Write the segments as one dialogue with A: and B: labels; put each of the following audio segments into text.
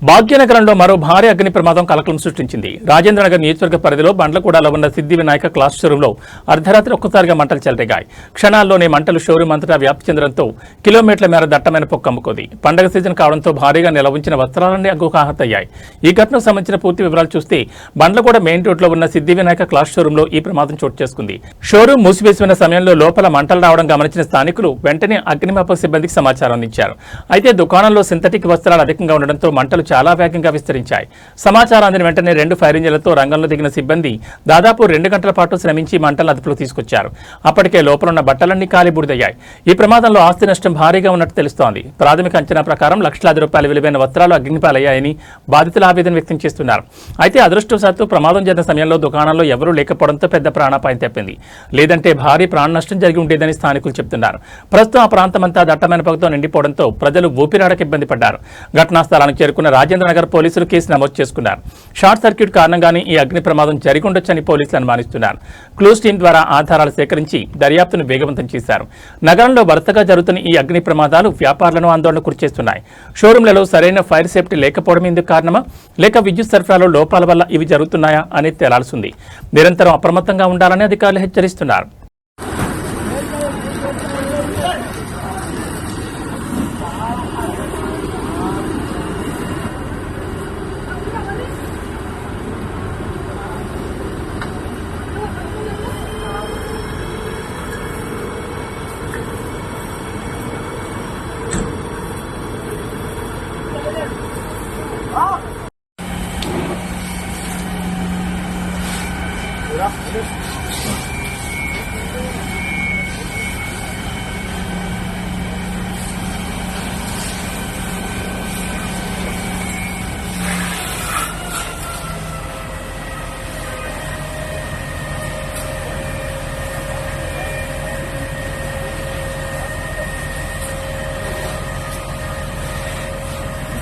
A: భాగ్యనగరంలో మరో భారీ అగ్ని ప్రమాదం కలకలం సృష్టించింది. రాజేంద్రనగర్ నియోజకవర్గ పరిధిలో బండ్లగూడలో ఉన్న సిద్ధి వినాయక క్లాస్ షోరూంలో అర్ధరాత్రి ఒక్కసారిగా మంటలు చెలరేగాయి. క్షణాల్లోనే మంటలు షోరూం అంతటా వ్యాప్తి చెందడంతో కిలోమీటర్ల మేర దట్టమైన పొగ కమ్ముకుంది. పండగ సీజన్ కావడంతో భారీగా నిల్వ ఉంచిన వస్త్రాలన్నీ అగ్గుకాహతయ్యాయి. ఈ ఘటనకు సంబంధించిన పూర్తి వివరాలు చూస్తే బండ్లగూడ మెయిన్ రోడ్లో ఉన్న సిద్ధి వినాయక క్లాస్ షోరూంలో ఈ ప్రమాదం చోటు చేసుకుంది. షోరూం మూసివేసిన సమయంలో లోపల మంటలు రావడం గమనించిన స్థానికులు వెంటనే అగ్నిమాపక సిబ్బందికి సమాచారం అందించారు. అయితే దుకాణంలో సింథటిక్ వస్త్రాలు అధికంగా ఉండడంతో మంటలు చాలా వేగంగా విస్తరించాయి. సమాచారం అందిన వెంటనే 2 ఫైర్ ఇంజిన్లతో రంగంలో దిగిన సిబ్బంది దాదాపు 2 గంటల పాటు శ్రమించి మంటలను అదుపులోకి తీసుకొచ్చారు. అప్పటికే లోపల ఉన్న బట్టలన్నీ కాలిబూడిదయ్యాయి. ఈ ప్రమాదంలో ఆస్తి నష్టం భారీగా ఉన్నట్టు తెలుస్తోంది. ప్రాథమిక అంచనా ప్రకారం లక్షలాది రూపాయల విలువైన వస్త్రాలు అగ్నిపాలయ్యాయని బాధితులు ఆవేదన వ్యక్తం చేస్తున్నారు. అయితే అదృష్టవశాత్తు ప్రమాదం జరిగిన సమయంలో దుకాణంలో ఎవరూ లేకపోవడంతో పెద్ద ప్రాణాపాయం తప్పింది. లేదంటే భారీ ప్రాణ నష్టం జరిగి ఉండేదని స్థానికులు చెబుతున్నారు. ప్రస్తుతం ఆ ప్రాంతమంతా దట్టమైన పొగతో నిండిపోవడంతో ప్రజలు ఊపిరాడక ఇబ్బంది పడ్డారు. ఘటనా స్థలానికి చేరుకున్న రాజేంద్రనగర్ పోలీసులు కేసు నమోదు చేసుకున్నారు. షార్ట్ సర్క్యూట్ కారణంగానే ఈ అగ్ని ప్రమాదం జరిగి ఉండొచ్చని పోలీసులు అనుమానిస్తున్నారు. క్లూస్ టీం ద్వారా ఆధారాలు సేకరించి దర్యాప్తును వేగవంతం చేశారు. నగరంలో వరుసగా జరుగుతున్న ఈ అగ్ని ప్రమాదాలు వ్యాపారులను ఆందోళన గురిచేస్తున్నాయి. షోరూంలలో సరైన ఫైర్ సేఫ్టీ లేకపోవడం ఎందుకు కారణమా, లేక విద్యుత్ సరఫరాలో లోపాల వల్ల ఇవి జరుగుతున్నాయా అనేది తేలాల్సింది. నిరంతరం అప్రమత్తంగా ఉండాలని అధికారులు హెచ్చరిస్తున్నారు.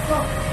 B: Go.